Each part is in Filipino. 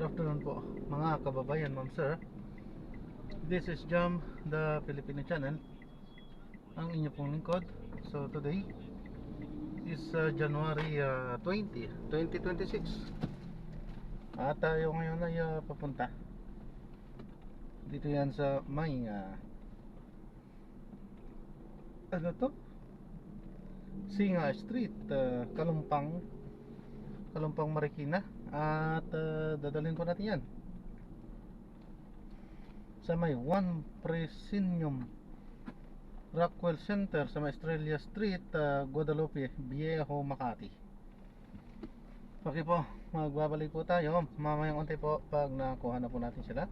Good afternoon po mga kababayan, ma'am sir. This is Jam, the Filipino channel, ang inyo pong lingkod. So today is January 20, 2026. At tayo ngayon ay papunta dito yan sa may ano to? Singa Street, Kalumpang Marikina. At dadalhin po natin yan sa may One Presidium Rockwell Center sa may Estrella Street, Guadalupe Viejo, Makati. Okay po, magbabalik po tayo mamayang konti po pag nakuha na po natin sila.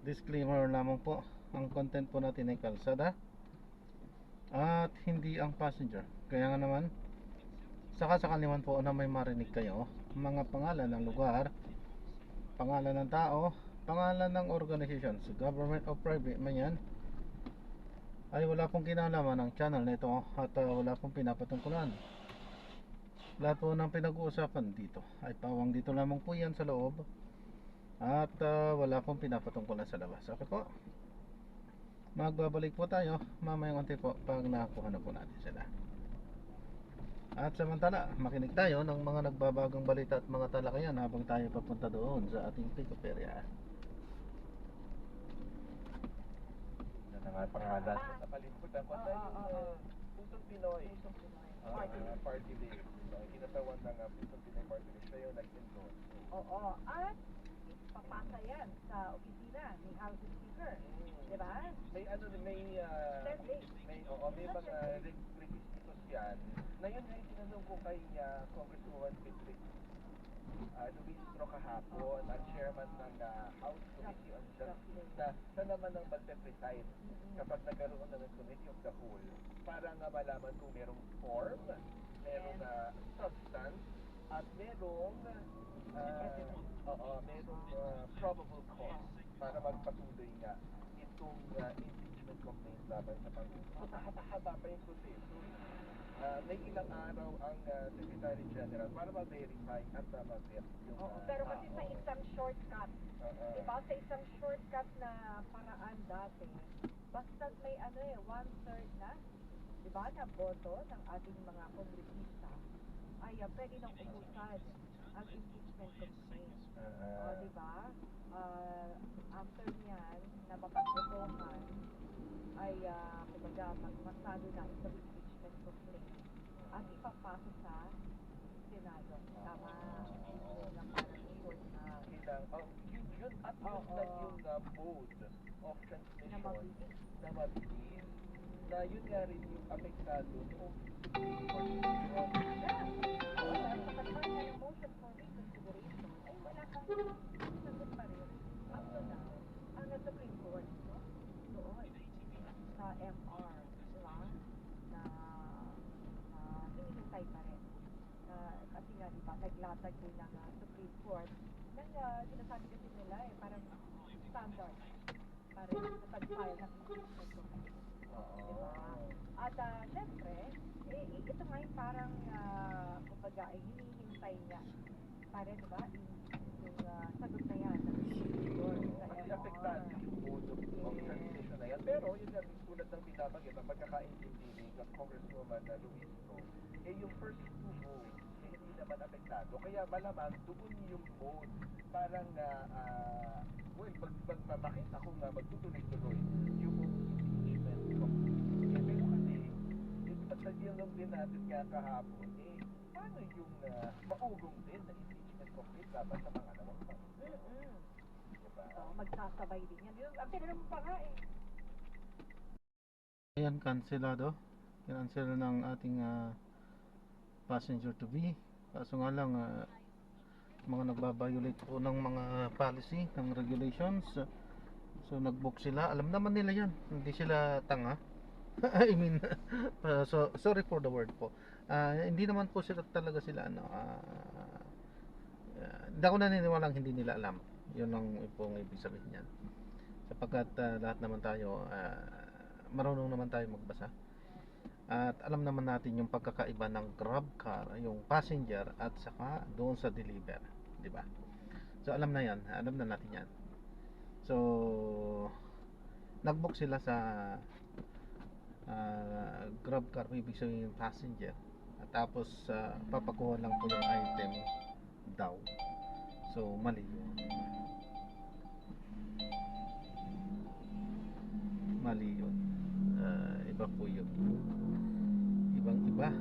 Disclaimer lamang po, ang content po natin ay kalsada at hindi ang passenger. Kaya nga naman, sakasakaliman po na may marinig kayo mga pangalan ng lugar, pangalan ng tao, pangalan ng organizations, government o private man yan, ay wala pong kinalaman ng channel nito at wala pong pinapatungkulan. Lahat po ng pinag-uusapan dito ay pawang dito lamang po yan sa loob at wala pong pinapatungkulan sa labas. Okay po, magbabalik po tayo mamayang konti po pag nakakuha na po natin sila. At samantala, makinig tayo ng mga nagbabagong balita at mga talakayan habang tayo papunta doon sa ating pick-up area. Yan ang ating pangalan. Nakalimutan ko sa yung Pusong Pinoy party day. Kinatawan ng Pusong Pinoy party day. Siya yung nag-endorse. Oo, at papasa yan sa opisina ni House Speaker. Diba? May ano, may mga requisitos yan. Na yun ay tinanong ko kay Congresswoman Patrick Luis Pro kahapon, ang chairman ng House Committee on Justice, na siya naman ang magpe-preside kapag nagkaroon na ng Committee of the Whole para nga malaman kung merong form, merong substance, at merong probable cause para magpatuloy nga itong impeachment complaint laban sa Pangulo. Mahaba pa yung proseso. May ilang araw ang Secretary General para ma-verify at ma-vet yung pero kasi sa isang shortcut, diba? Sa isang shortcut na paraan dati, basta may one-third na, diba, na boto ng ating mga kongresista, ay pwede nang umusad ang impeachment complaint. Diba? After niyan, na mapagbotohan, ay kumbaga magmasado na itong impeachment complaint at ipapasa sa Senado. Tama. Yun ang parang short na yun at yun lang yung mode of transmission na mabilis. Na yun nga rin yung apektado noong Supreme Court hearing. Kapag may motion for reconsideration, ay wala kang sagot pa rin up to now ang Supreme Court, no? Doon sa MR, diba? Na hinihintay pa rin. Kasi nga, diba, naglatag din ng Supreme Court ng sinasabi kasi nila parang standard para sa pag-file ng impeachment complaint. Diba? At syempre, ito nga yung parang kumbaga ay hinihintay niya para, diba, yung sagot na yan ng Supreme Court sa Kasi MR. apektado yung mode of transmission na yan. Pero yun nga, tulad ng binabagay, ang pagkakaintindi ni Congresswoman Luis Pro, yung first two votes, hindi naman apektado. Kaya malamang doon yung mode, parang pag makita ko nga magtutuloy-tuloy yung impeachment complaint. Pero kasi, pag nag-dialog din natin nga kahapon, paano yung maugong din na impeachment complaint laban sa pangalawang Pangulo? Diba? Magsasabay din yan. Ang tinanong pa nga Ayan, kanselado. Cancel ng ating passenger to be. Kaso nga lang, mga nagbabiolate po ng mga policy, ng regulations. So nagbook sila. Alam naman nila yan. Hindi sila tanga. I mean, so sorry for the word po. Hindi naman po sila talaga sila hindi ako naniniwalang hindi nila alam. Yun ang pong ibig sabihin yan. Sapagkat lahat naman tayo marunong naman tayo magbasa. At alam naman natin yung pagkakaiba ng grab car, yung passenger at saka doon sa deliver, di ba? So alam na yan, alam na natin yan. So nagbook sila sa grab car, ibig sabihin yung passenger, at tapos papakuha lang po yung item daw. So mali yun, mali yun. Iba po yun, ibang iba,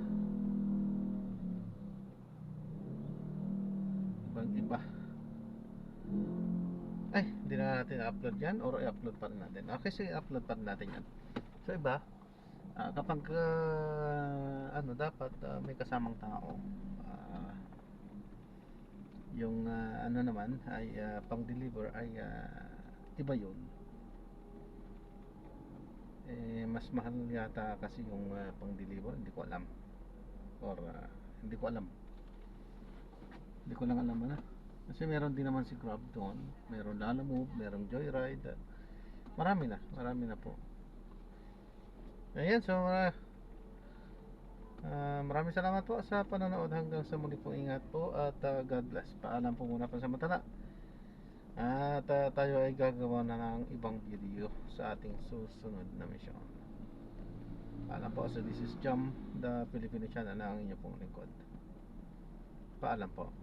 ibang iba. Ay, hindi na natin upload yan, or i-upload pa rin natin. Okay, sige, upload pa rin natin yan. So iba, kapag ano, dapat may kasamang tao. Yung ano naman ay pang-deliver ay iba yun. Mas mahal yata kasi yung pang-deliver, hindi ko alam. Or hindi ko alam. Hindi ko lang alam na. Kasi meron din naman si Grab doon, meron Lalamove, meron Joyride. Marami na po. Ayan, so maraming salamat po sa panonood. Hanggang sa muli po, ingat po at God bless. Paalam po muna pansamantala. At tayo ay gagawa na ng ibang video sa ating susunod na mission. Paalam po. So this is Jam, the Filipino channel, na ang inyo pong lingkod. Paalam po.